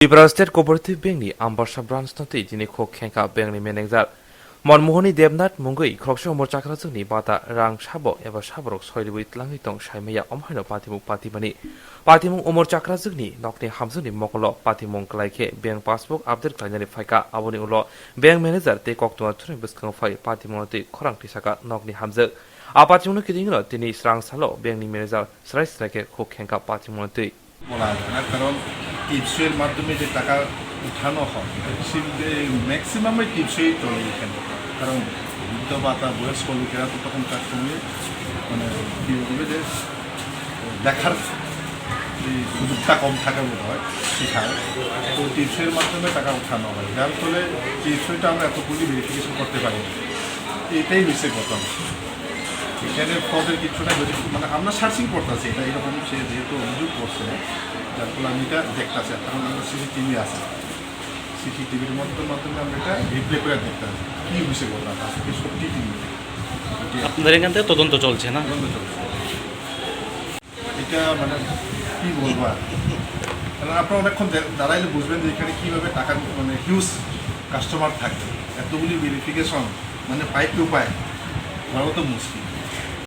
Tripura state cooperative बैंकनि आम्बासा branch नथै दिनै खक खेंखा बैंकनि manager Manmohini Debnath मुंगै ख्रक्सो Umar चाक्राजोंनि बादा रां साबो एबा साबरक सयलिबुइ tlangै दं साइमाया अमहायनो पातिमुक पातिमानि पातिमुक उमर चाक्राजोंनि नकनि हामजोंनि मकलो पातिमुक क्लाइखे बैंक पासबुक आपडेट खालामनानै फायका आबोनि उलो बैंक मेनेजार ते कक्तुआ थुरै बसखां फाय पातिमुक ते खरां तिसाका नकनि हामजो आपातिमुक किदिनो दिनै स्रां सालो बैंकनि मेनेजार स्राय स्रायखे खक खेंखा पातिमुक ते বলা যায় না, কারণ টিপসের মাধ্যমে যে টাকা উঠানো হয় ম্যাক্সিমামই টিপসই চলে এখানে। কারণ বৃদ্ধ ভাতা বয়স্ক লোকেরা তো তখন তার সঙ্গে মানে কী বলবে যে দেখার যে সুযোগটা কম থাকে বোধ হয় শেখায়, তো টিপসের মাধ্যমে টাকা উঠানো হয়, যার ফলে টিপসইটা আমরা এতগুলি ভেরিফিকেশন করতে পারি না। এটাই হচ্ছে ঘটনা। এখানে ফ্রডের কিছুটা মানে আমরা সার্চিং করতেছি, এটা এরকম সে যেহেতু অভিযোগ করছে, যার ফলে আমি এটা দেখতেছি। কারণ আমরা সিসিটিভি আছে, সিসিটিভির মাধ্যমে আমরা এটা রিপ্লে করে দেখতে পাচ্ছি কী হয়েছে ঘটনা আজকে সত্যি কী আপনাদের এখান থেকে তদন্ত চলছে না? তদন্ত চলছে। এটা মানে কী বলবো আর, কারণ আপনারা অনেকক্ষণ দাঁড়াইলে বুঝবেন যে এখানে কীভাবে টাকার মানে হিউজ কাস্টমার থাকে, এতগুলি ভেরিফিকেশন মানে পাই টু পাই ভালো তো মুশকিল।